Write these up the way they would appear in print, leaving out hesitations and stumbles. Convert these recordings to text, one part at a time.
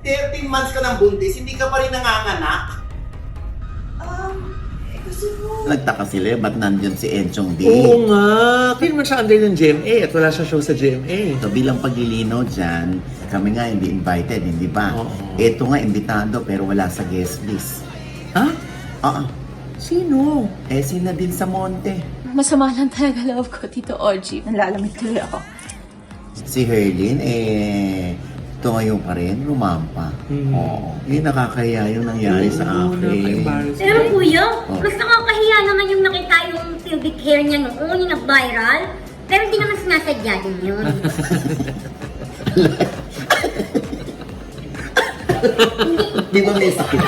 13 months ka ng buntis, hindi ka pa rin nanganganak? Kasi po, Nagtaka sila, ba't nandyan si Enchong D? Oo nga. Hindi naman siya under ng GMA at wala siya show sa GMA. So bilang paglilinaw dyan, kami nga hindi invited, hindi ba? Oo. Ito nga, imbitado pero wala sa guest list. Ha? Oo. Sino? Sina din sa Monte. masama lang talaga loob ko, Tito Orgy. Nalalamig tuloy ako. Si Herlin, ito ngayon pa rin, rumampa. Oo. Nakakahiya yung nangyari sa akin. Nakaka-embarrass. Pero kuya, Oh. mas nakakahiya naman yung nakita yung pubic hair niya noon, yung nag-viral. Pero hindi naman sinasadya din yun. Di ba may sakit?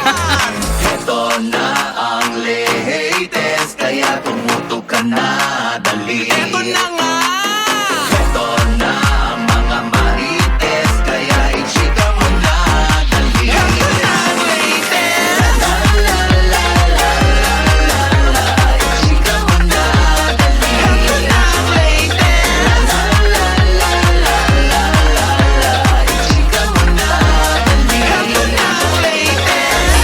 Ito na ang latest, kaya tumutok ka na, dali. Ito na nga! Ito na ang mga marites, kaya i-chika mo na, dali. Ito na ang latest! La la la la la la la, i-chika mo na, dali. Ito na ang latest! La la la la la la la, i-chika mo na, dali. Ito na ang latest!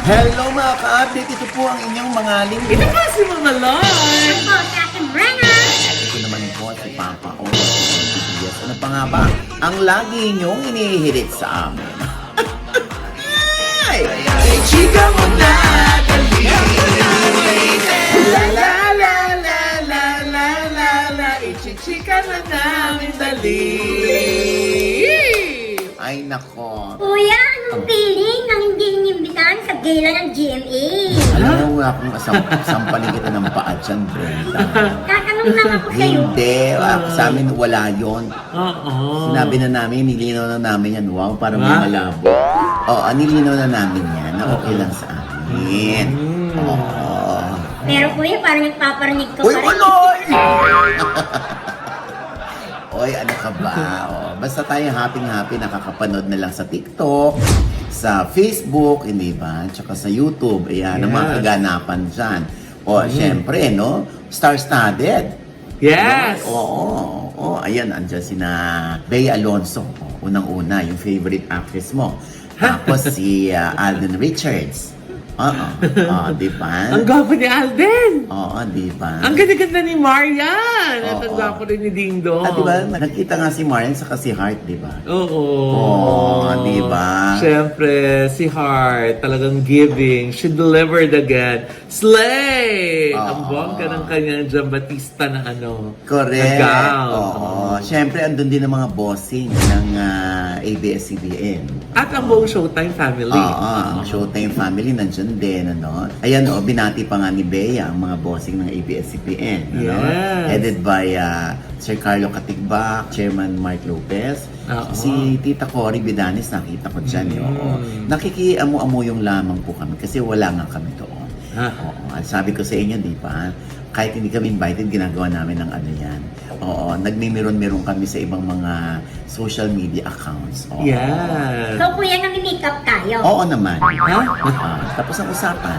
Hello mga ka-update, ito po ang inyong mga linggo. Ito pa si Mama Lai! Ako, si Ate Brenna! Ito naman po si Papa O. Yes, ano pa nga ba? Ang lagi niyong inihirit sa amin. Ay! I-chika mo na, dali. La la la la la la la la, ichichika na namin dali. Ay nako. Kuya, anong feeling nang hindi inimbitahan sa gala ng GMA? Alam mo, wala akong sampaling kita ng paa dyan, Brenda. Tatanong lang ako sa'yo. Hindi, sa amin wala yon. Oo. Sinabi na namin, nilinaw na namin yan. Wow, parang may Ha? malabo. Oo, nilinaw na namin yan na okay lang sa amin. Oo. Pero kuya, parang nagpaparinig ka Uy, pa rin. waloy! Oy, ano ka ba? Basta tayo happy-happy, nakakapanood na lang sa TikTok, sa Facebook, hindi ba? Tsaka sa YouTube. Ayan, ang mga Yes. kaganapan dyan. O, syempre, no? Star-studded. Yes! Oo. Ayan, andyan sina Bea Alonso. Unang-una, yung favorite actress mo. Tapos si Alden Richards. Di ba? Ang gwapo ni Alden! Oo, di ba? Ang ganda-ganda ni Marian! At ang Oo. gwapo rin ni Ding Dong. Di ba? Nakita nga si Marian saka si Heart, di ba? Oo. Oo, di ba? Siyempre, si Heart, talagang giving. She delivered again. Slay! Oo. Ang bongga ng kanyang Giambattista na ano. Correct. Na gown. Oo. Siyempre, andun din ang mga bossing ng ABS-CBN. At ang buong Showtime family. Oo, ang Showtime family nandyan din, ano? Ayan, binati pa nga ni Bea ang mga bossing ng ABS-CBN, ano? Yes. Headed by Sir Carlo Katigbak, Chairman Mark Lopez, Oo. si Tita Cory Bidanis, nakita ko dyan, oo. Nakikiamu-amu yung lamang po kami kasi wala nga kami doon. Ha? Oo, at sabi ko sa inyo, di ba? Kahit hindi kami invited, ginagawa namin ng ano yan. Oo, nagmimiron-miron kami sa ibang mga social media accounts. Oo. Yes. So kuya, nami-makeup tayo. Oo naman. Ha? Tapos ang usapan.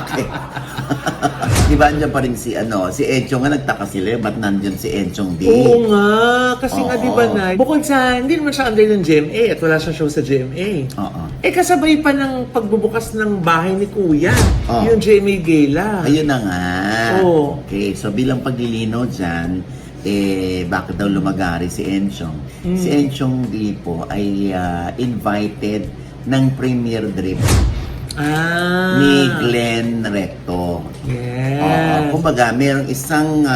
Okay. Di ba andyan pa rin si Enchong nga, nagtaka sila, ba't nandyan si Enchong D? Oo nga. Kasi nga, Oo. di ba na, bukod sa, hindi naman siya under ng GMA at wala siya show sa GMA. Oo. Kasabay pa ng pagbubukas ng bahay ni Kuya. Oo. Yung GMA Gala. Ayun na nga. Oo. Okay, so bilang paglilinaw dyan, bakit daw lumagari si Enchong? Si Enchong D po ay invited ng premiere drip ni Glenn Recto. Yes. Kumbaga, merong isang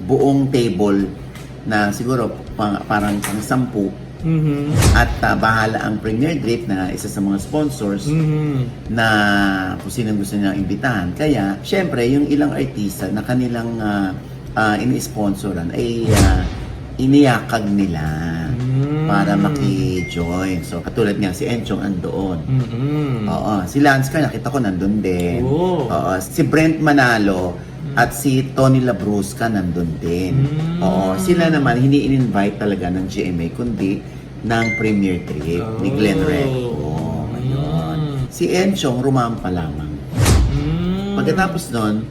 buong table na siguro parang pang 10 Mhm. at bahala ang Premier Drip na isa sa mga sponsors Mhm. na kung sino gusto nilang imbitahan. Kaya, syempre, yung ilang artista na kanilang ini-sponsoran ay iniyakag nila para maki-join. So, katulad nga si Enchong andoon. Mhm. Oo. Si Lance Carr, nakita ko nandun din. Oo. Oo. Si Brent Manalo at si Tony Labrusca nandun din. Oo. Sila naman, hindi in-invite talaga ng GMA, kundi ng Premier Trip ni Glenn Recto. Ayun. Si Enchong, rumampa lamang. Pagkatapos nun,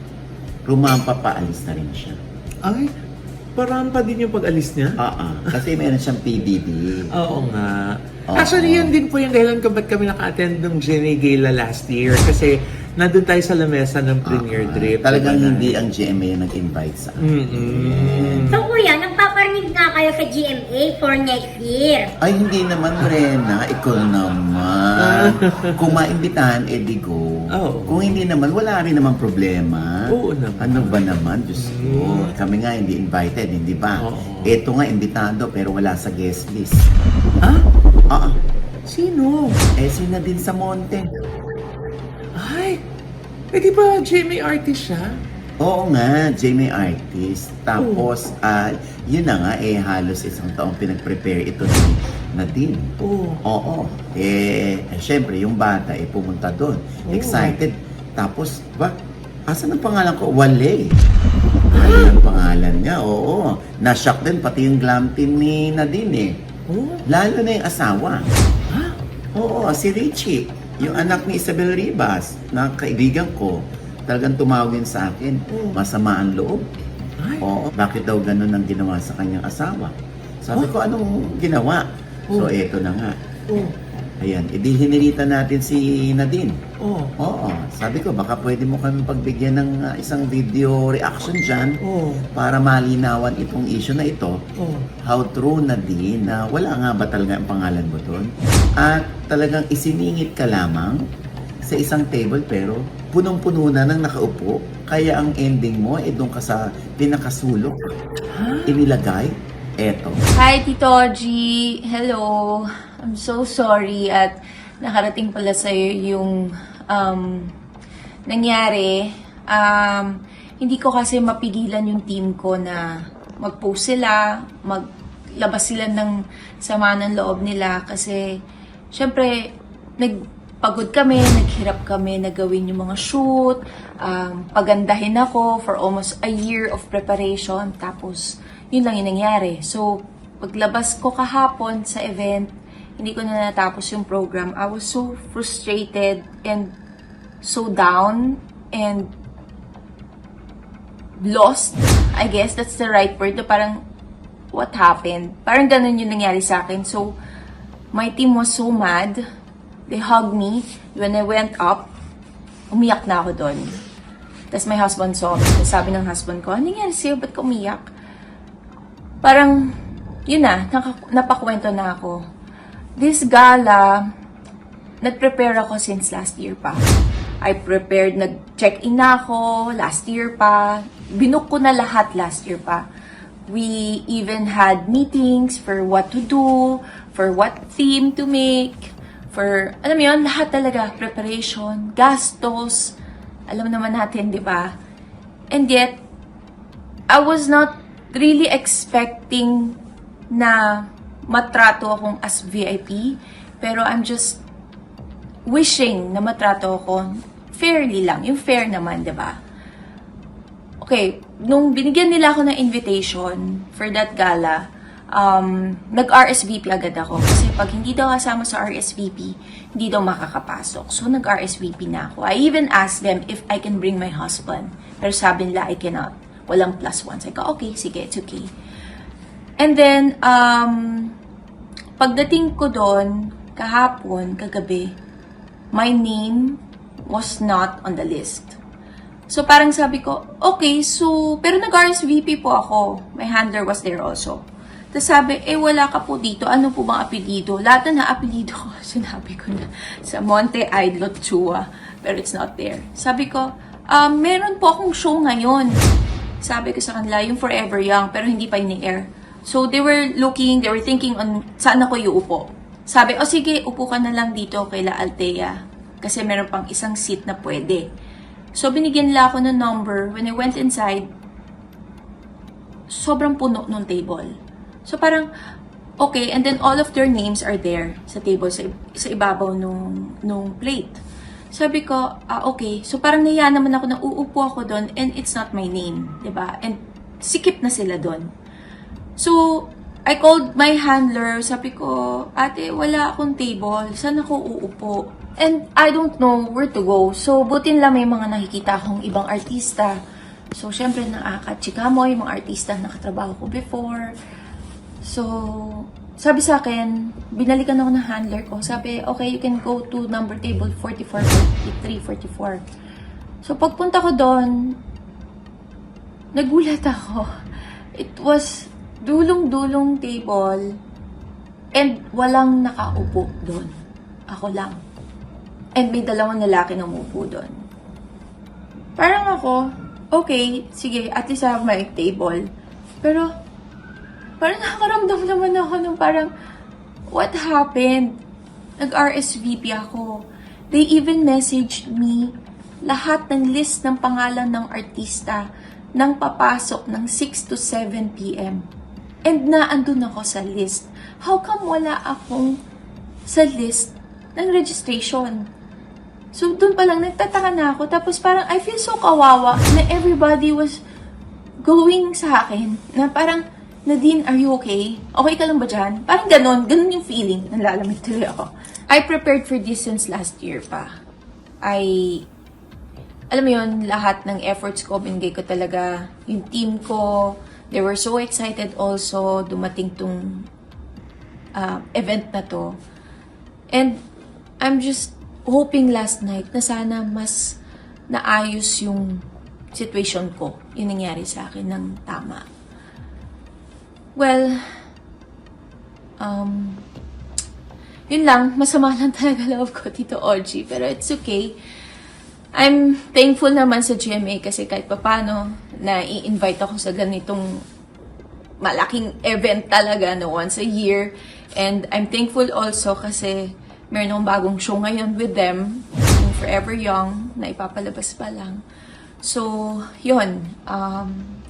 rumampa paalis na rin siya. Ay, Parang pa din yung pag-alis niya? Kasi meron siyang PBB. Oo nga. Oo. Actually, yun din po yung dahilan kung ba't kami naka-attend ng GMA Gala last year. Kasi nandun tayo sa lamesa ng Premier Drip. Talagang diba? hindi ang GMA nag-invite sa akin. Mm-mm. So kuya, nagpaparinig nga kayo sa GMA for next year. Ay, hindi naman, Rena. Ikaw naman. Kung maimbitahan, edi go. Oo. Kung hindi naman, wala rin naman problema. Oo naman. Ano ba naman? Diyos ko. Kami nga hindi invited, hindi ba? Oo. Ito nga, imbitado, pero wala sa guest list. Ha? Ah, Sino? si Nadine Samonte. Ay, di ba GMA artist siya? Oo nga, Jamie Artist. Tapos, yun na nga, halos isang taong pinag-prepare ito ni Nadine. Oo. Oo. Syempre, yung bata, pumunta doon. Excited. Tapos, asan ang pangalan ko? Wale. Wale ang pangalan niya, oo. Na-shock din, pati yung glam team ni Nadine Oh. Lalo na yung asawa. Ha? Oo, si Richie. Yung anak ni Isabel Ribas, na kaibigan ko. Talagang tumawag yun sa akin. Masama ang loob. Ay. Oo, bakit daw ganun ang ginawa sa kanyang asawa? Sabi ko, anong ginawa? So, eto na nga. Oh. Ayan, hinilitan natin si Nadine. Oh. Oo, sabi ko, baka pwede mo kami pagbigyan ng isang video reaction dyan Oh. para malinawan itong issue na ito. Oh. How true, Nadine, na wala nga ba talaga ang pangalan mo doon? At talagang isiningit ka lamang sa isang table pero punong-puno na nang nakaupo. Kaya ang ending mo, doon ka sa pinakasulok. Inilagay, eto. Hi, Tito Audrey. Hello. I'm so sorry at nakarating pala sa'yo yung nangyari. Hindi ko kasi mapigilan yung team ko na mag-post sila, maglabas sila ng sama ng loob nila kasi syempre nagpagod kami, naghirap kami na gawin yung mga shoot, pagandahin ako for almost a year of preparation, tapos yun lang yung nangyari. So, paglabas ko kahapon sa event, hindi ko na natapos yung program. I was so frustrated and so down and lost. I guess that's the right word. Parang, what happened? Parang ganun yung nangyari sa akin. So, my team was so mad. They hugged me. When I went up, umiyak na ako doon. Tapos my husband saw me. Sabi ng husband ko, ano nangyari sa'yo? Ba't ka umiyak? Parang, yun na, napakwento na ako. This gala, nag-prepare ako since last year pa. I prepared, nag-check-in na ako last year pa. Binook ko na lahat last year pa. We even had meetings for what to do, for what theme to make, for, alam mo yun, lahat talaga, preparation, gastos, alam naman natin, di ba? And yet, I was not really expecting na matrato akong as VIP, pero I'm just wishing na matrato ako fairly lang. Yung fair naman, di ba? Okay, nung binigyan nila ako ng invitation for that gala, nag-RSVP agad ako. Kasi pag hindi daw kasama sa RSVP, hindi daw makakapasok. So, nag-RSVP na ako. I even asked them if I can bring my husband. Pero sabi nila, I cannot. Walang +1. So, okay, sige, it's okay. And then, pagdating ko doon, kahapon, kagabi, my name was not on the list. So, parang sabi ko, okay, so, pero nag-RSVP po ako. My handler was there also. Tapos sabi, wala ka po dito. Ano po bang apelido? Lahat na apelido ko, sinabi ko na sa Monte Idlot Chua. Pero it's not there. Sabi ko, meron po akong show ngayon. Sabi ko sa kanila, yung Forever Young, pero hindi pa in-air. So, they were thinking on saan ako iuupo. Sabi, sige, upo ka na lang dito kay La Altea. Kasi meron pang isang seat na pwede. So, binigyan nila ako ng number. When I went inside, sobrang puno nung table. So, parang, okay, and then all of their names are there sa table, sa ibabaw nung plate. Sabi ko, okay. So, parang nahiya naman ako na uupo ako doon and it's not my name, diba? And sikip na sila doon. So, I called my handler. Sabi ko, ate, wala akong table. Saan ako uupo? And I don't know where to go. So, butin lang may mga nakikita akong ibang artista. So, syempre, nakakachika mo yung mga artista na nakatrabaho ko before. So, sabi sa akin, binalikan ako ng handler ko. Sabi, okay, you can go to number table 44, 43, 44. So, pagpunta ko doon, nagulat ako. It was dulong-dulong table and walang nakaupo doon. Ako lang. And may dalawang lalaki na umupo doon. Parang ako, okay, sige, at least I have my table. Pero, parang nakakaramdam naman ako ng parang, what happened? Nag-RSVP ako. They even messaged me lahat ng list ng pangalan ng artista nang papasok ng 6 to 7 p.m. And naandun ako sa list. How come wala akong sa list ng registration? So, dun pa lang, nagtataka na ako. Tapos parang, I feel so kawawa na everybody was going sa akin. Na parang, Nadine, are you okay? Okay ka lang ba dyan? Parang ganun yung feeling. Nalalamig tuloy ako. I prepared for this since last year pa. Alam mo yun, lahat ng efforts ko, binigay ko talaga. Yung team ko, they were so excited also, dumating tong event na to. And I'm just hoping last night na sana mas naayos yung situation ko. Yung nangyari sa akin ng tama. Well, yun lang. Masama lang talaga love ko, Tito Ogie. Pero it's okay. I'm thankful naman sa GMA kasi kahit papano na i-invite ako sa ganitong malaking event talaga no, once a year. And I'm thankful also kasi meron akong bagong show ngayon with them, yung Forever Young, na ipapalabas pa lang. So, yun.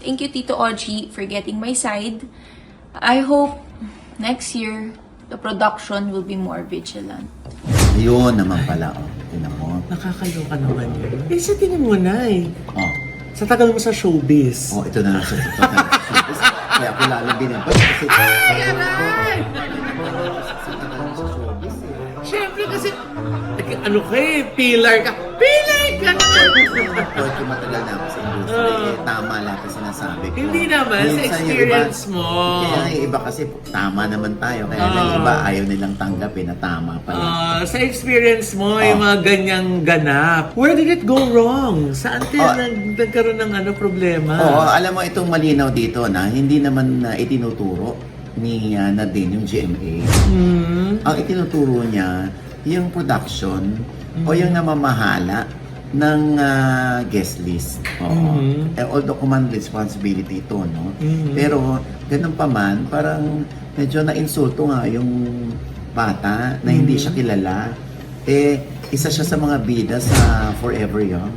Thank you, Tito Ogie, for getting my side. I hope next year, the production will be more vigilant. Ayun naman pala, oh. Tingnan mo. Nakakaloka naman yun. Eh, sa tingin mo, Nay, Oh. sa tagal mo sa showbiz. Oh, ito na lang sa showbiz. Kaya ako lalo binabas kasi... Siyempre kasi, ano ka eh, pillar ka. Pillar ka na! Porque matagal na ako sa industry, tama lahat ang sinasabi ko. Hindi naman, sa Minsan yung experience iba, mo. Kaya yung iba kasi tama naman tayo, kaya yung iba ayaw nilang tanggapin na tama pala. Sa experience mo, yung mga ganyang ganap, where did it go wrong? Saan tayo nagkaroon ng problema? Oo, alam mo itong malinaw dito na hindi naman itinuturo ni Nadine yung GMA. Ang itinuturo niya yung production o yung namamahala ng guest list. Oo. Although command responsibility ito, no? Pero ganun pa man, parang medyo na-insulto nga yung bata na hindi siya kilala. Isa siya sa mga bida sa Forever Young.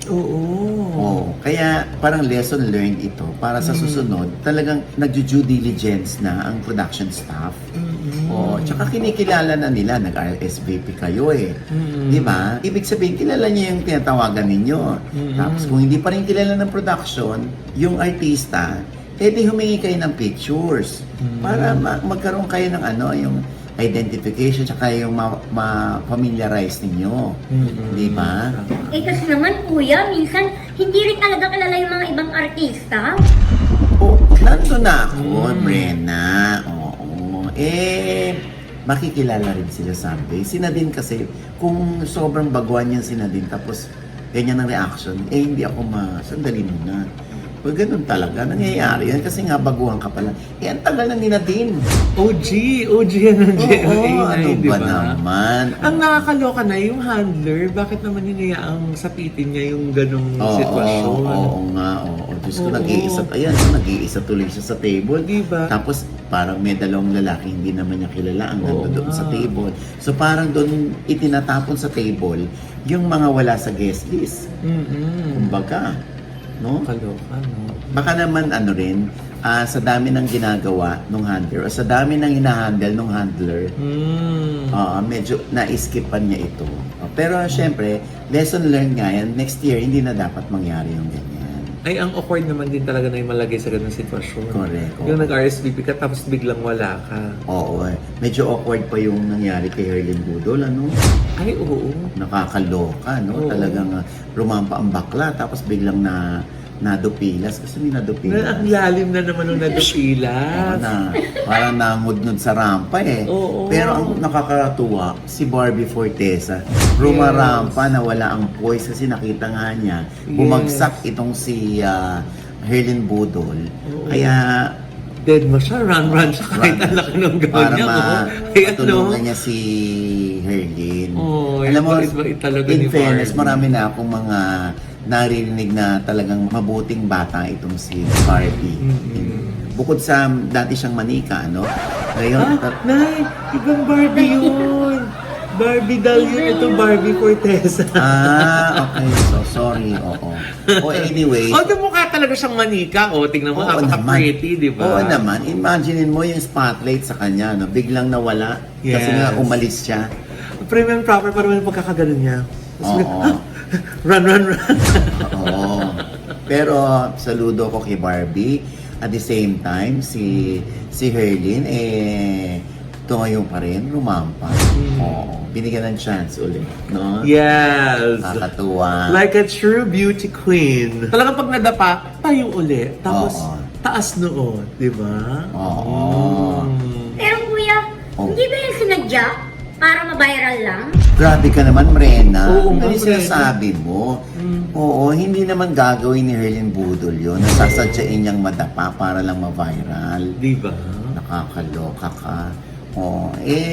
Oo. Kaya parang lesson learned ito para sa susunod, talagang nagjo-due diligence na ang production staff. Oo. Tsaka kinikilala na nila, nag-RSVP kayo eh. Di ba? Ibig sabihin, kilala niyo yung tinatawagan ninyo. Tapos kung hindi pa rin kilala ng production, yung artista, di humingi kayo ng pictures para magkaroon kayo ng yung identification tsaka yung ma-familiarize ninyo. Di ba? Eh kasi naman kuya, minsan hindi rin talaga kilala yung mga ibang artista. Oh, nandun na ako, Brenna. Oo. Makikilala rin sila someday. Si Nadine kasi, kung sobrang baguhan yan si Nadine, tapos ganyan ang reaction, hindi ako sandali muna. Pag ganun talaga, nangyayari yan kasi nga baguhan ka pala. Ang tagal na ni Nadine. OG yan ang GMA. Oo, ano di ba naman? Ang nakakaloka na yung handler, bakit naman hinayaang sapitin niya yung ganong sitwasyon? Oo nga. Diyos ko, nag-iisa tuloy siya sa table. Diba? Tapos parang may dalawang lalaki, hindi naman niya kilala ang nandun sa table. So parang doon itinatapon sa table yung mga wala sa guest list. Kumbaga, no? Kaloka, no? Baka naman rin, sa dami ng ginagawa ng handler o sa dami ng hinahandle ng handler, medyo na-skipan niya ito. Pero syempre, lesson learned nga yan, next year hindi na dapat mangyari yung ganyan. Ay, ang awkward naman din talaga na yung malagay sa ganung sitwasyon. Correct. Yung nag-RSVP ka tapos biglang wala ka. Oo, medyo awkward pa yung nangyari kay Herlin Budol, ano? Ay, oo. Nakakaloka, no? Oo. Talagang rumampa ang bakla tapos biglang na nadupilas. Kasi may nadupilas. Ang lalim na naman nung nadupila. Parang namudnod sa rampa eh. Oo. Pero ang nakakatuwa, si Barbie Fortesa, rumarampa na wala ang voice kasi nakita nga niya, bumagsak itong si Herlin Budol. Kaya Dead mo siya, run siya kahit ang laki ng gawin para niya. Kaya matulungan niya si Herlin. Oh, Alam mo, bait talaga in ni fairness, Barbie. marami na akong mga narinig na talagang mabuting bata itong si Barbie. Bukod sa dati siyang manika, ano? Ngayon, Nay, ibang Barbie yun. Barbie doll yun. Ito Barbie Fortesa. okay. So, sorry. Oo. Anyway. Mukha talaga siyang manika. Tingnan mo, Oo napaka-pretty, di ba? Oo naman. Imaginein mo yung spotlight sa kanya, no? Biglang nawala. Kasi Yes. nga umalis siya. Prim and proper, parang yung pagkakaganon niya. Oo. Run. Oo. Pero, saludo ko kay Barbie. At the same time, si Herlin, tumayo pa rin, rumampa. Oo. Binigyan ng chance ulit, no? Yes. Nakakatuwa. Like a true beauty queen. Talagang pag nadapa, tayo ulit. Tapos, Oo. taas noon. Di ba? Oo. Pero kuya, Oh. hindi ba yung sinadya para ma-viral lang? Grabe ka naman, Mrena. Oo, Ano nga, yung sinasabi mo? Oo, hindi naman gagawin ni Herlin Budol yun. Nasasadyain niyang madapa para lang ma-viral. Di ba? Nakakaloka ka. Oo,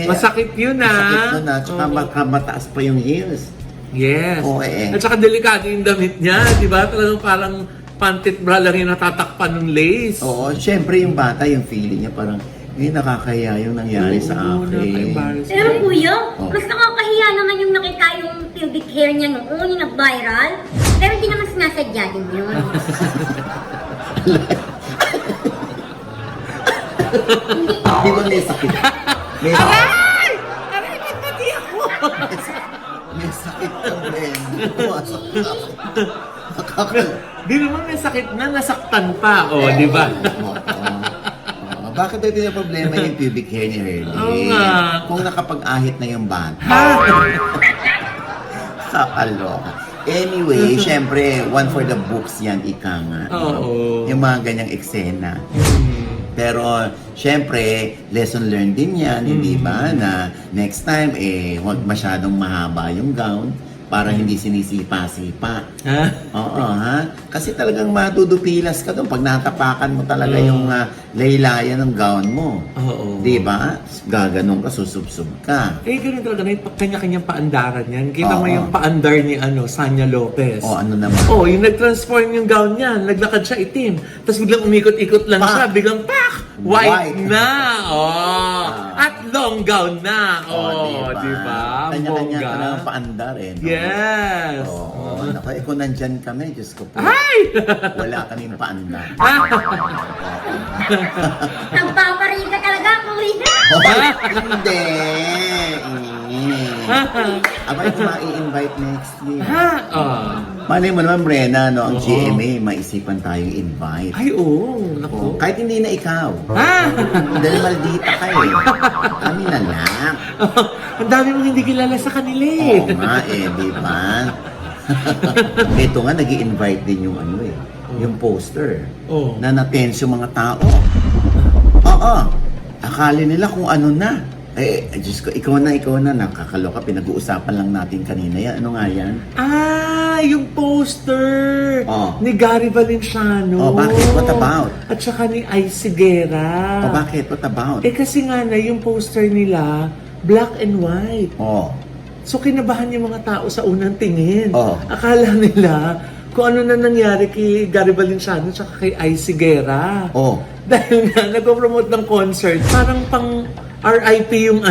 Masakit yun, masakit nun na. Tsaka Oo. mataas pa yung heels. Yes. Oo, At saka delikado yung damit niya, di ba? Talagang parang pantit bra lang yung natatakpan ng lace. Oo, syempre yung bata, yung feeling niya parang, nakakahiya yung nangyari sa Oo, akin. nakaka-embarrass. Pero kuya, Oh. mas nakakahiya naman yung nakita yung pubic hair niya noon, yung nag-viral. Pero hindi naman sinasadya din yun. Di ba may sakit? May sakit. Aray, ba't pati ako? May sakit ka, Bren. Pumasok ka. Di naman may sakit na, nasaktan pa. Di ba? Bakit ito yung problema yung pubic hair ni Herlin? Oo nga. Kung nakapag-ahit na yung bata. Kakaloka. Anyway, syempre, one for the books yan, ika nga. Oo. Yung mga ganyang eksena. Pero, syempre, lesson learned din yan, hindi ba? Na next time, huwag masyadong mahaba yung gown para hindi sinisipa-sipa. Ha? Oo, ha? Kasi talagang madudupilas ka doon pag natapakan mo talaga yung laylayan ng gown mo. Oo. Di ba? Gaganon ka, susubsub ka. Ganun talaga na yung kanya-kanyang paandaran yan. Kita mo Oo. yung paandar ni Sanya Lopez. O, ano naman? Yung nag-transform yung gown niya, naglakad siya itim. Tapos biglang umikot-ikot lang Pak! siya, biglang pak! White White. na! At long gown na! Di ba? Kanya-kanya Bongga. ka ng paandar eh. No? Yes! Oo. Naku, kung nandyan kami, Diyos ko po. Ay! Wala kaming paandar. Nagpaparin ka talaga, kuya. Hindi! Abay, kung ma-i-invite next year. Malay mo naman, Brenna, no, ang Oo. GMA, maisipan tayong invite. Ay, oo. Naku. Kahit hindi na ikaw. Ha? Dahil maldita ka eh. Kami na lang. Ang dami mong hindi kilala sa kanila Oo nga di ba? Ito nga, nag invite din yung yung poster. Oo. Na na-tense yung mga tao. Oo. Akala nila kung ano na. Diyos ko, ikaw na, nakakaloka. Pinag-uusapan lang natin kanina yan. Ano nga yan? Yung poster Oh. ni Gary Valenciano. Oh, bakit? What about? At saka ni Ice Guerra. O bakit? What about? Kasi nga na yung poster nila, black and white. Oh. So kinabahan yung mga tao sa unang tingin. Oh. Akala nila kung ano na nangyari kay Gary Valenciano at kay Ice Guerra. Oh. Dahil nga, nag-promote ng concert, parang pang RIP yung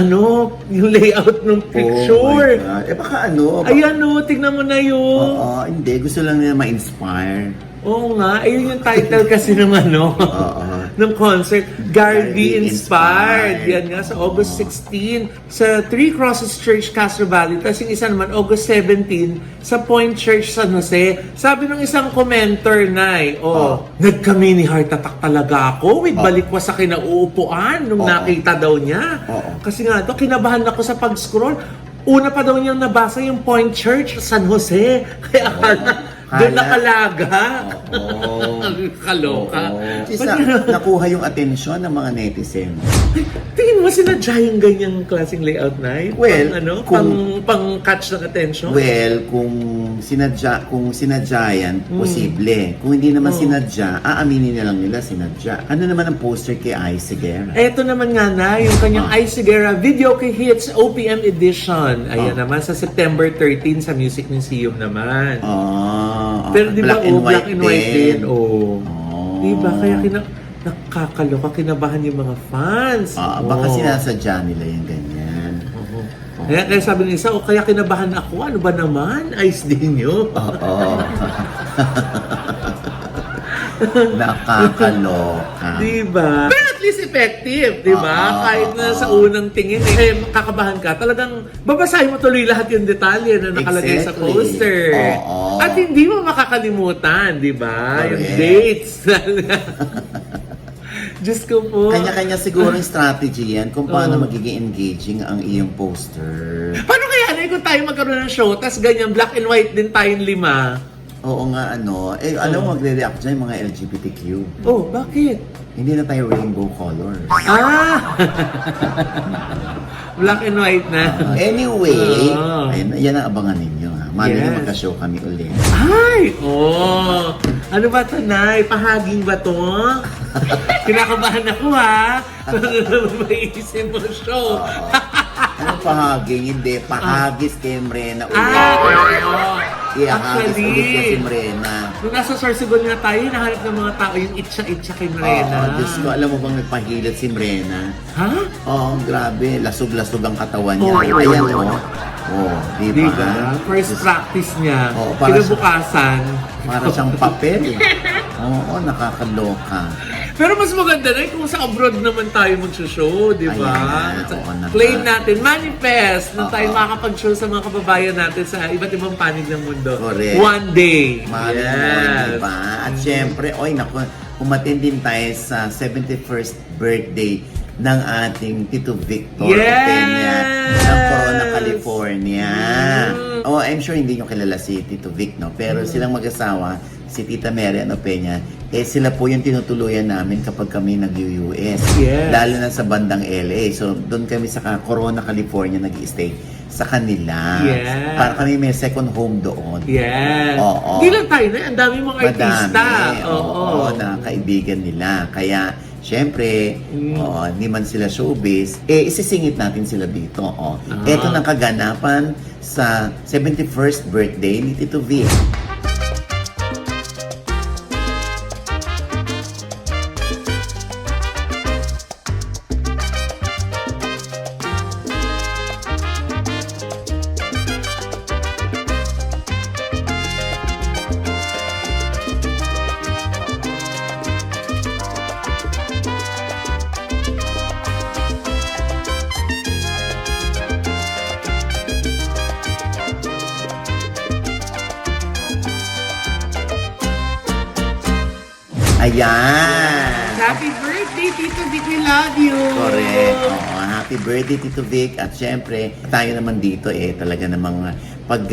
yung layout ng picture. Oh my God. Baka ano? Ayan tignan mo na yun. Oo, hindi. Gusto lang nila ma-inspire. Oo nga, ayun yung title kasi ng Oo. ng concert, Garvey Garvey Inspired. Inspired. Yan nga, sa August 16, sa Three Crosses Church, Castro Valley. Tapos yung isa naman, August 17, sa Point Church, San Jose. Sabi ng isang commenter na nagka-mini heart attack talaga ako with balikwas sa kinauupuan nung nakita daw niya. Oo. Kasi nga, kinabahan ako sa pag-scroll. Una pa daw niyang nabasa yung Point Church, San Jose. Kaya Doon nakalaga. Oo. Kaloka. Oo. Isa, nakuha yung atensyon ng mga netizen. Ay, tingin mo sinadya yung ganyang klaseng layout na Well, pang catch ng attention? Well, kung sinadya yan, posible. Kung hindi naman sinadya, aaminin na lang nila sinadya. Ano naman ang poster kay Ice Guerra? Eto naman nga na, yung kanyang Ice Guerra Video Kay Hits OPM Edition. Ayan naman, sa September 13 sa Music Museum naman. Pero di ba, black and white din. Di ba, kaya nakakaloka, kinabahan yung mga fans. Baka sinasadya nila yung ganyan. Kaya sabi ng isa, kaya kinabahan ako, ano ba naman? Ice din yun. Nakakaloka. Diba? Pero at least effective, diba? Kahit na sa unang tingin, kakabahan ka, talagang babasahin mo tuloy lahat yung detalye na nakalagay sa Exactly. poster. At hindi mo makakalimutan, diba? Yung Correct. dates. Diyos ko po. Kanya-kanya siguro yung strategy yan kung paano magiging engaging ang iyong poster. Paano kaya na kung tayo magkaroon ng show, tas ganyan, black and white din tayong 5? Oo nga, alam mo, magre-react dyan yung mga LGBTQ. Oh, bakit? Hindi na tayo rainbow colors. Black and white na. Anyway, yan ang abangan ninyo. Mali na magka-show kami ulit. Ay! Ano ba ito, Nay? Pahaging ba ito? Kinakabahan ako, ha? Maiisip mo show. Anong pahaging? Hindi, pahagis kay Mrena ulit. Iahagis ulit niya si Mrena. Nung nasa Sorsogon nga tayo, nahanap ng mga tao yung itcha-itcha kay Mrena. Diyos ko, alam mo bang nagpahilit si Mrena? Ha? Grabe. Lasog-lasog ang katawan niya. Ayan, di ba? Diba? First practice niya. Para Kinabukasan. Para siyang papel. Nakakaloka. Pero mas maganda na kung sa abroad naman tayo mag-show, di ba? Ayan, oo naman. Claim natin, manifest na tayo makakapag-show sa mga kababayan natin sa iba't ibang panig ng mundo. Correct. One day. Mali mo, di ba? At syempre, umatin din tayo sa 71st birthday ng ating Tito Victor Opeña ng Corona, California. I'm sure hindi nyo kilala si Tito Vic, no? Pero silang mag-asawa, si Tita Mary Opeña, sila po yung tinutuluyan namin kapag kami nag-US. Yes. Lalo na sa bandang LA. So, doon kami sa Corona, California nag-stay sa kanila. Yes. Para kami may second home doon. Yes. Oo. Hindi lang tayo na, ang dami mga artista. Oo, na kaibigan nila. Kaya, syempre, hindi man sila showbiz, isisingit natin sila dito. Ito ng kaganapan sa 71st birthday ni Tito Vic. Ayan! Happy birthday, Tito Vic, we love you! Correct. Happy birthday, Tito Vic. At syempre, tayo naman dito talaga namang pag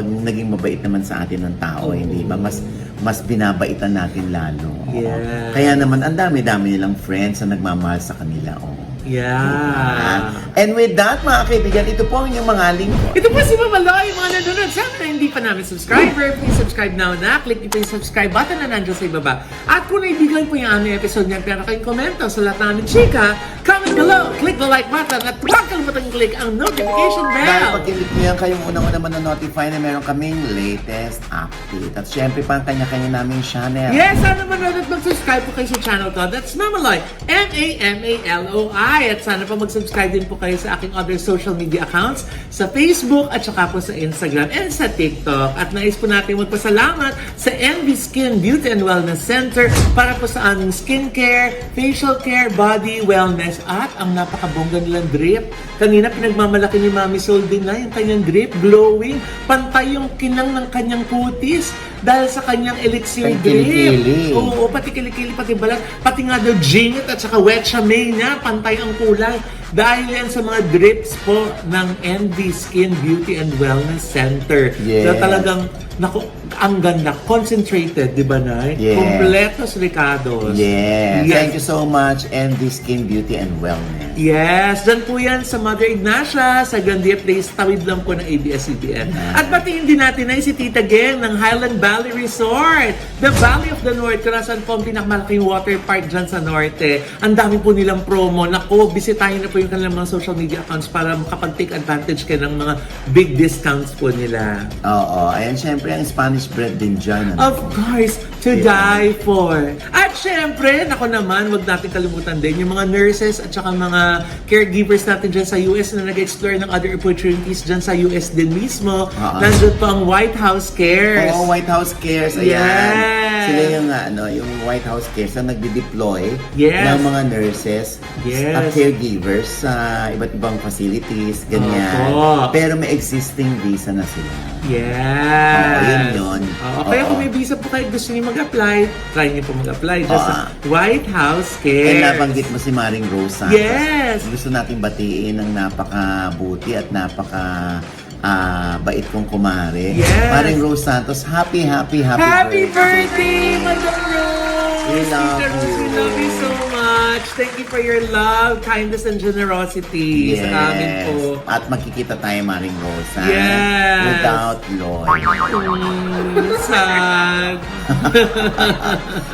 naging mabait naman sa atin ng tao, hindi ba? Mas binabaitan natin lalo. Yeah. Kaya naman, ang dami-dami nilang friends na nagmamahal sa kanila. Yeah. And with that, mga kaibigan, ito po ang inyong mga lingkod. Ito po si Mamaloy, mga nanonood. Siyempre, hindi pa namin subscriber. Please subscribe now na. Click niyo po yung subscribe button na nandiyan sa ibaba. At kung naibigan po yung aming episode niya, pero kayong komento sa lahat namin chika, comment below, click the like button, at huwag kalimutan click ang notification Dahil bell. pag click niyo yan, kayong unang-una manonotify na meron kaming latest update. At syempre, pang kanya-kanya naming channel. Yes, sana manood at mag-subscribe po kayo sa channel ko. That's Mamaloy, Mamaloi. At sana pa mag-subscribe din po kayo sa aking other social media accounts sa Facebook at saka po sa Instagram and sa TikTok. At nais po natin magpasalamat sa MV Skin Beauty and Wellness Center para po sa aming skincare, facial care, body wellness at ang napakabongga nilang drip. Kanina pinagmamalaki ni Mami Sol din na yung kanyang drip, glowing, pantay yung kinang ng kanyang kutis dahil sa kanyang elixir Pati drip. kilikili. Oo, pati kilikili, pati balat, pati nga daw jingit at saka wet chamay niya, pantay ang kulay. Dahil yan sa mga drips po ng NV Skin Beauty and Wellness Center. Yes. Na talagang, naku, ang ganda, concentrated, di ba, Nay? Yes. Kompletos Ricados. Yes. Yes. Thank you so much, MD Skin Beauty and Wellness. Yes, dyan po yan sa Mother Ignacia, sa Gandia Place, tawid lang po ng ABS-CBN. At batiin din natin na si Tita Geng ng Highland Valley Resort, the Valley of the North, kung nasaan po ang pinakamalaking water park dyan sa Norte. Ang dami po nilang promo. Naku, bisitahin na po yung kanilang mga social media accounts para makapag-take advantage kayo ng mga big discounts po nila. Oo. Ayan, syempre, ang Spanish bread din dyan. Of course, to Yeah. die for. At syempre, nako naman, wag natin kalimutan din yung mga nurses at saka mga caregivers natin dyan sa US na nag-explore ng other opportunities dyan sa US din mismo. Nandun po ang White House Cares. Oo, White House Cares. Ayan. Yes. Sila yung, yung White House Cares na nagde-deploy Yes. ng mga nurses Yes. at caregivers sa iba't ibang facilities, ganyan. Opo. Pero may existing visa na sila. Yes. Oo, yun. Oo, kaya Oo. kung may visa po kayo gusto niyo mag-apply, try niyo po mag-apply dyan sa White House And Cares. nabanggit mo si Maring Rose Santos. Yes. Gusto nating batiin ng napakabuti at bait kong kumare. Yes. Maring Rose Santos, happy Happy birthday, Madam Rose! We love Tita Rose, we you. love you so much. Thank you for your love, kindness, and generosity sa amin po. At makikita tayo, Maring Rose, ha? Yes. Without Lloyd. Sad.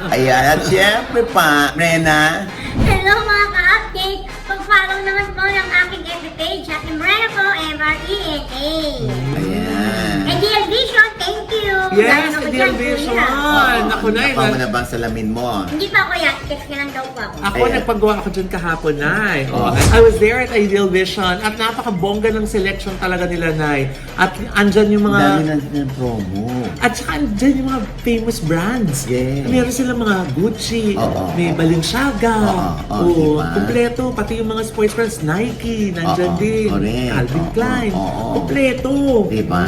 Ayan, at syempre pa, Rena, Hello mga ka-update! Pag-follow naman po ng aking FB page, Ate Morena po, MRENA. ayan. Ideal Vision, thank you! Yes, Lalo ko Ideal dyan, Vision. kuya. Naku, Nay. Napa mo na bang salamin mo? Hindi pa ako yan, text na lang daw po ako. Ako, Ayan. nagpagawa ako dyan kahapon, Nay. Oh. I was there at Ideal Vision at napakabongga ng selection talaga nila, Nay. At andyan yung Ang dami mga... ng promo. At saka andyan yung mga famous brands. Yes. Meron silang mga Gucci, Oo. may Balenciaga, Oo, diba? kompleto. Pati yung mga sports brands, Nike, nandyan Oo, din. correct. Calvin Oo, Klein, oo. kompleto. Diba?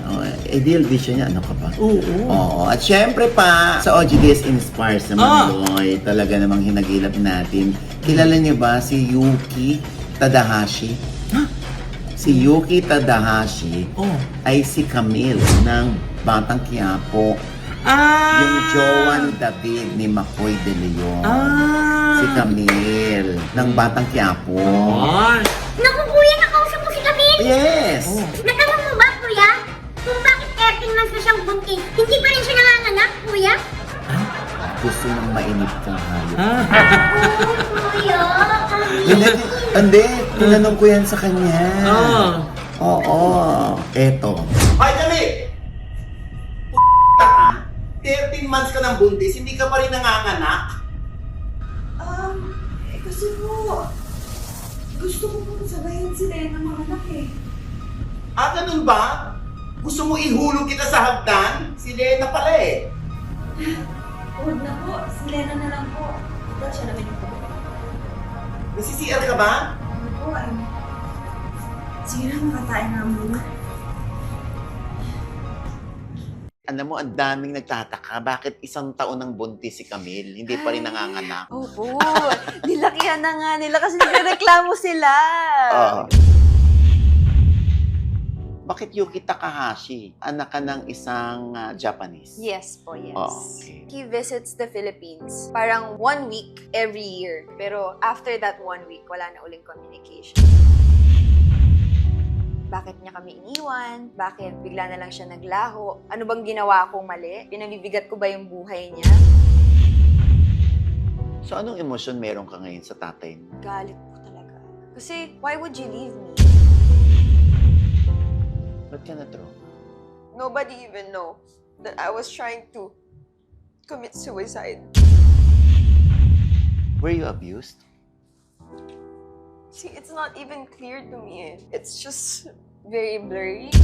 Oh, Ideal Vision niya, ano ka ba? Oo. Oo. At syempre pa, sa OGDS Inspires naman, Ah! Loy, talaga namang hinagilap natin. Kilala niyo ba si Yuki Tadahashi? Huh? Si Yuki Tadahashi Oh. ay si Camille ng Batang Quiapo. Ah! Yung jowa ni David ni Macoy de Leon. Ah! Si Camille ng Batang Quiapo. Ah! Naku kuya, nakausap mo si Camille! Yes! Oh. Natanong mo ba kuya? Kung bakit 13 months na siyang buntis, hindi pa rin siya nanganganak kuya? Gusto nang mainip kang hayop. Ah! Oo kuya, Hindi, tinanong ko yan sa kanya. Oh. Oo. Eto. Hoy, Dami! Ka, 13 months ka ng buntis, hindi ka pa rin nanganganak? Kasi po, gusto ko po sabayan sila ng mga anak eh. Ah, ganun ba? Gusto mo ihulog kita sa hagdan? Si Lena pala eh. Huwag na po, si Lena na lang po. Ito siya naman yung po. Nasi-CR ka ba? Ano po, sige na, makatayin na muna. Alam mo, ang daming nagtataka. Bakit isang taon ng buntis si Camille, hindi pa rin nanganganak? Opo, nilakihan na nga nila kasi nagreklamo sila. Oo. Bakit Yuki Takahashi? Anak ka ng isang Japanese? Yes po, yes. Oh, okay. He visits the Philippines parang 1 week every year. Pero after that 1 week, wala na uling communication. Bakit niya kami iniwan? Bakit bigla na lang siya naglaho? Ano bang ginawa kong mali? Pinabibigat ko ba yung buhay niya? So, anong emosyon meron ka ngayon sa tatay mo? Galit po talaga. Kasi, why would you leave me? Ba't ka na-trauma? Nobody even knows that I was trying to commit suicide. Were you abused? See, it's not even clear to me. It's just very blurry.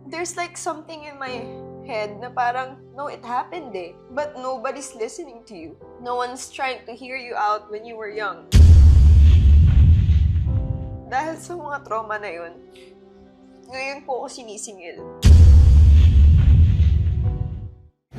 There's like something in my head na parang, no, it happened eh. But nobody's listening to you. No one's trying to hear you out when you were young. Dahil sa mga trauma na yun, ngayon po ako sinisingil.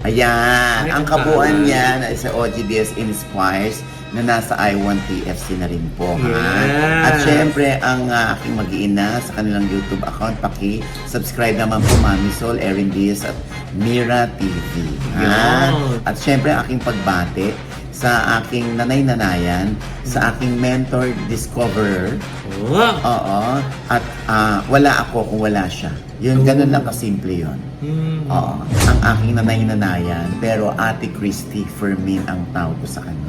Ayan, ang kabuuan niya na sa OGDS Inspires, na nasa I1TFC na rin po. Ha? Yes. At syempre, ang aking mag-iina sa kanilang YouTube account, paki-subscribe naman po Mami Sol, Erin Diaz at Mira TV. Ha? Yun. At syempre, aking pagbate sa aking nanay-nanayan, sa aking mentor, discoverer. Oh. Oo. At wala ako kung wala siya. Yun, ganun lang kasimple yun. Oo. Ang aking nanay-nanayan, pero Ate Christy Fermin ang tawag ko sa kanya.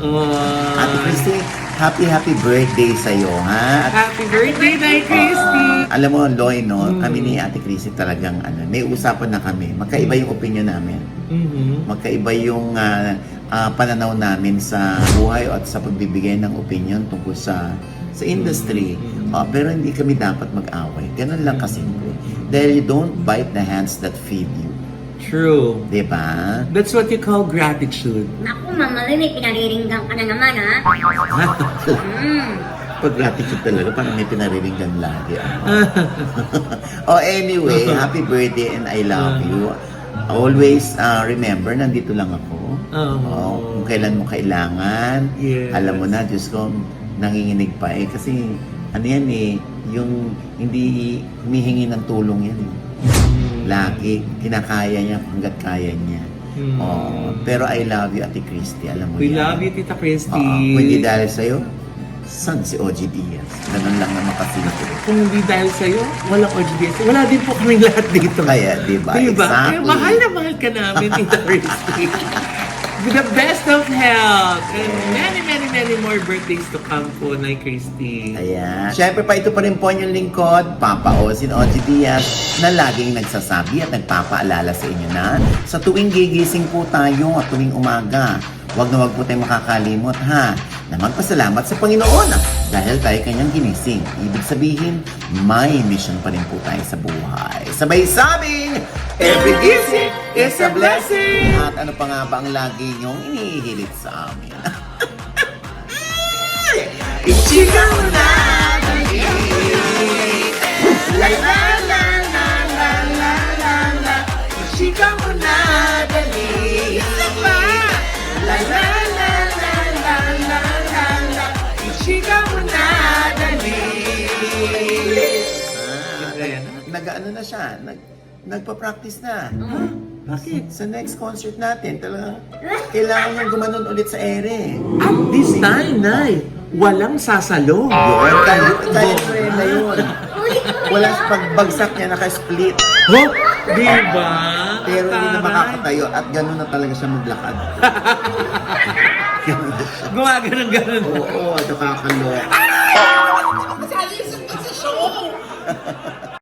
Ate Christy, happy birthday sa'yo, ha? At Happy birthday, Nay Christy! alam mo, Loy, no? Kami ni Ate Christy talagang, may usapan na kami. Magkaiba yung opinion namin. Magkaiba yung pananaw namin sa buhay at sa pagbibigay ng opinion tungkol sa industry. Pero hindi kami dapat mag-away. Ganun lang kasimple. Dahil you don't bite the hands that feed you. True. Diba? That's what you call gratitude. Naku, Mama Loy, may pinariringgan ka na naman, ha? Pag gratitude talaga, parang may pinariringgan lagi. Anyway, happy birthday and I love you. Always remember, nandito lang ako. Kung kailan mo kailangan. Yes. Alam mo na, Diyos ko, nanginginig pa eh. Kasi, ano yan eh, yung hindi humihingi ng tulong yan eh. Lagi, kinakaya niya hanggat kaya niya. Pero I love you, Ate Christy. Alam mo We yan. love you, Tita Christy. Kung hindi dahil sa'yo, san si OG Diaz? Ganun lang naman kasimple. Kung hindi dahil sa'yo, walang OGDS. Wala din po kaming lahat dito. Kaya, diba? Diba? Exactly. Kaya mahal na mahal ka namin, Tita Christy. With the best of health and many more birthdays to come po, Nay Christy. Ayan. Siyempre pa, ito pa rin po yung lingkod, Papa Ozin OG Diaz, na laging nagsasabi at nagpapaalala sa inyo na sa tuwing gigising po tayo at tuwing umaga, huwag na huwag po tayong makakalimot ha, na magpasalamat sa Panginoon dahil tayo kanyang ginising. Ibig sabihin, may mission pa rin po tayo sa buhay. Sabay sabing, every gising is a blessing! At ano pa nga ba ang lagi niyong inihilit sa amin? Ichika mo na! La la la la la la la la. Ichika mo na, dali! Isa pa! La la la la la la la la. Ichika mo na, dali! Nag-ano na siya? Nagpa-practice na. Bakit? Sa next concert natin, talagang kailangan niyang gumanon ulit sa ere. At this time, Nay, walang sasalo. Yun, kaya na yun. Wala pagbagsak niya, naka-split. Oh, diba? Pero hindi na Taray. makakatayo at gano'n na talaga siya maglakad. Ganun na siya. Gumaganon-ganon. Oo, nakakaloka.